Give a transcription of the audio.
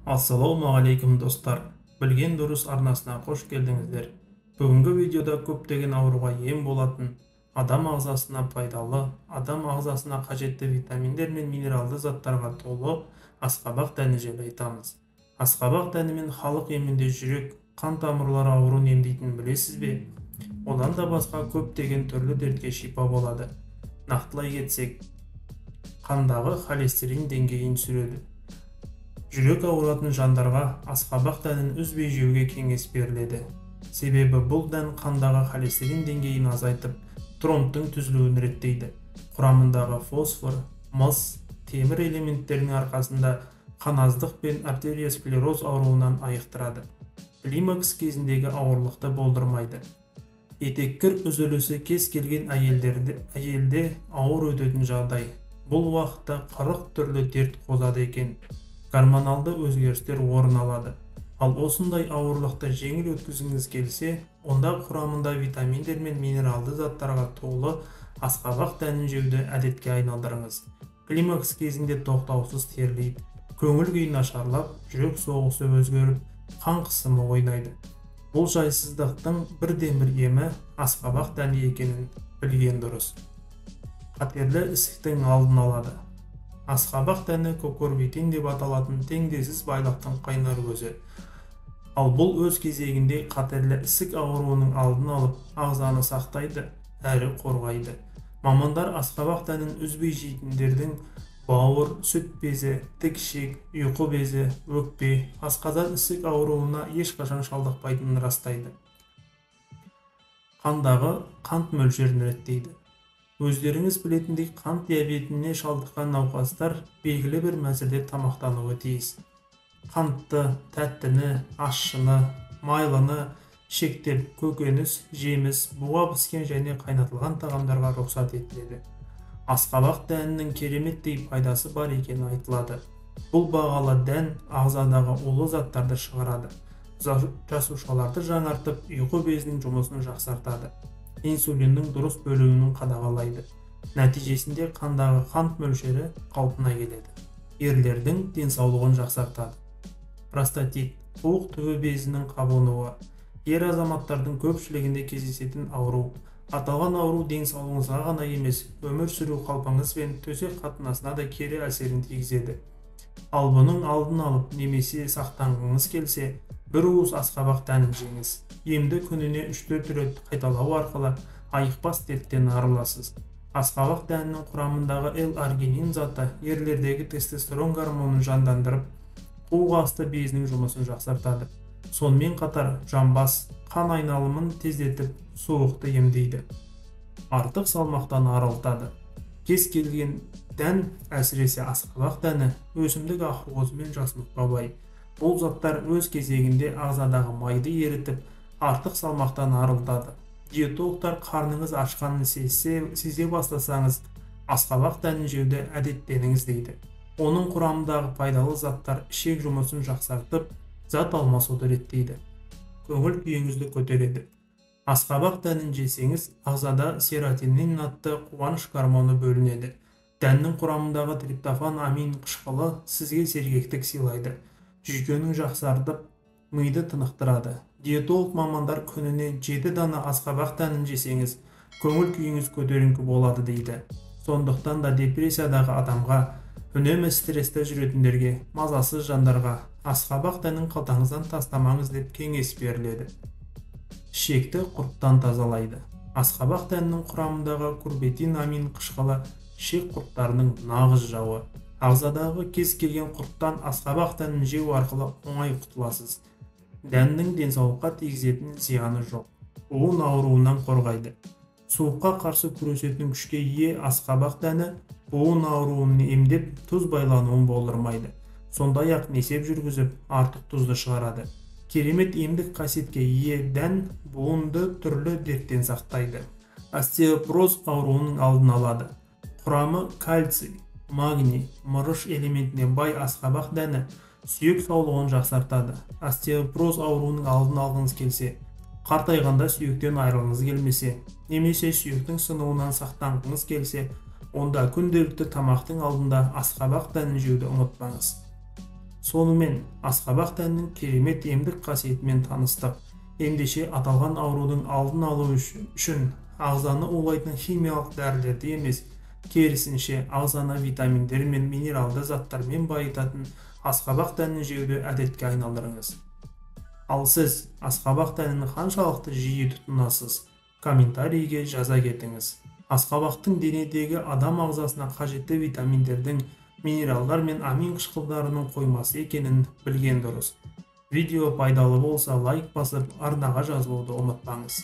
Ассалаумағалейкум достар. Білген дұрыс арнасына қош келдіңіздер. Бүгінгі видеода көптеген ауруға ем болатын, адам ағзасына пайдалы, адам ағзасына қажетті витаминдер мен минералды заттарға толы асқабақ дәні жайлы айтамыз. Асқабақ дәнімен халық емінде жүрек, қан тамырлары ауруын емдейтінін білесіз бе? Одан да басқа көптеген түрлі дертке шипа болады. Нақтылай кетсек, қандағы холестерин деңгейін түсіреді. Жүрек ауыратын жандарға асқабақ дәнін үзбей жеуге кеңес беріледі. Себебі бұл дән қандағы холестерин деңгейін азайтып, тромбтың түзілуін реттейді. Құрамындағы фосфор, мыс, темір элементтерінің арқасында қаназдық пен артериосклероз ауруынан айықтырады. Климакс кезіндегі ауырлықты болдырмайды. Етеккір үзілісі кез келген әйелде ауыр өтетін жағдай. Бұл уақытта 40 түрлі дерт қозады екен. Гормоналды өзгерістер орын алады. Ал осындай ауырлықты жеңіл өткізгіңіз келсе, онда құрамында витаминдер мен минералды заттарға толы асқабақ дәнін жеуді әдетке айналдырыңыз. Климакс кезінде тоқтаусыз терлейді, көңіл күй нашарлап, жүрек соғысы өзгеріп, қан қысымы ойнайды. Бұл жайсыздықтың бірден-бір емі асқабақ дәні екенін білген дұрыс. Қатерлі ісіктің алдын алады. Асқабақ дәні кокорбитин деп аталатын теңдессіз байлықтың қайнар көзі. Ал бұл өз кезегінде қатерлі ісік ауруының алдын алып, ағзаны сақтайды, әрі қорғайды. Мамандар асқабақ дәнін үзбей жейтіндердің бауыр, сүт безі, тікішек, ұйқы безі, өкпе, асқазан ісік ауруына ешқашан шалдықпайтынын растайды. Қандағы қант мөлшерін реттейді. Өздеріңіз білетіндей қант диабетіне шалдыққан науқастар белгілі бір мәзірде тамақтануы тиіс. Қантты, тәттіні, ащыны, майлыны шектеп, көкөніс, жеміс, буға піскен және қайнатылған тағамдарға рұқсат етіледі. Асқабақ дәнінің кереметтей пайдасы бар екені айтылады. Бұл бағалы дән ағзадағы улы заттарды шығарады, жасушаларды жаңартып, ұйқы безінің жұмысын жақсартады. Инсулиннің дұрыс бөлуінің қадағалайды. Нәтижесінде қандағы қант мөлшері қалпына келеді. Ерлердің денсаулығын жақсартады. Простатит, қуық түбі безінің қабынуы, ер азаматтардың көпшілігінде кездесетін ауру. Аталған ауру денсаулығыңызға ғана емес, өмір сүру қалпыңыз бен төсек қатынасына да кері әсерін тигізеді. Ал бұның алдын алып немесе сақтанғыңыз келсе, бір уыс асқабақ дәнін жеңіз. Емді күніне 3-4 рет қайталау арқылы айықпас дерттен арыласыз. Асқабақ дәнінің құрамындағы L-аргинин заты ерлердегі тестостерон гормонын жандандырып, қуық асты безінің жұмысын жақсартады. Сонымен қатар жамбас, қан айналымын тездетіп, суықты емдейді. Артық салмақтан арылтады. Кез келген дән, әсіресе асқабақ дәні, өсімдік ақуызы мен жасымыққа бай. Бұл заттар өз кезегінде ағзадағы майды ерітіп, артық салмақтан арылтады. Диетологтар қарныңыз ашқанын сезе бастасаңыз, асқабақ дәнін жеуді әдеттеніңіз дейді. Оның құрамындағы пайдалы заттар ішек жұмысын жақсартып, зат алмасуды реттейді. Көңіл күйіңізді көтереді. Асқабақ дәнін жесеңіз, ағзада серотонин атты қуаныш гормоны бөлінеді. Дәннің құрамындағы триптофан амин қышқылы сізге сергектік сыйлайды. Жүйкенің жақсартып, миды тынықтырады. Диетолог мамандар күніне 7 дана асқабақ дәнін жесеңіз, көңіл күйіңіз көтеріңкі болады дейді. Сондықтан да депрессиядағы адамға, үнемі стресте жүретіндерге, мазасыз жандарға асқабақ дәнін қалтаңыздан тастамаңыз деп кеңес беріледі. Ішекті құрттан тазалайды. Асқабақ дәнінің құрамындағы курбетин амин қышқылы ішек құрттарының нағыз жауы. Ағзадағы кез келген құрттан асқабақ дәнін жеу арқылы оңай құтыласыз. Дәннің денсаулыққа тигізетін зияны жоқ. Буын ауруынан қорғайды. Суыққа қарсы күресетін күшке ие асқабақ дәні буын ауруын емдеп, тұз байлануын болдырмайды. Сондай-ақ несеп жүргізіп, артық тұзды шығарады. Керемет емдік қасиетке ие дән буынды түрлі дерттен сақтайды. Остеопороз ауруының алдын алады. Құрамы кальций, магний, мырыш элементіне бай асқабақ дәні сүйек саулығын жақсартады. Остеопороз ауруының алдын алғыңыз келсе, қартайғанда сүйектен айырылғыңыз келмесе, немесе сүйектің сынуынан сақтанғыңыз келсе, онда күнделікті тамақтың алдында асқабақ дәнін жеуді ұмытпаңыз. Сонымен асқабақ дәнінің керемет емдік қасиетімен таныстық. Ендеше аталған аурудың алдын алу үшін ағзаны улайтын химиялық дәрілерді емес, керісінше ағзаны витаминдер мен минералды заттармен байытатын асқабақ дәнін жеуді әдетке айналдырыңыз. Ал сіз асқабақ дәнін қаншалықты жиі тұтынасыз? Комментарийге жаза кетіңіз. Асқабақтың денедегі адам ағзасына қажетті витаминдердің, минералдар мен амин қышқылдарының қоймасы екенін білген дұрыс. Видео пайдалы болса лайк басып, арнаға жазылуды ұмытпаңыз.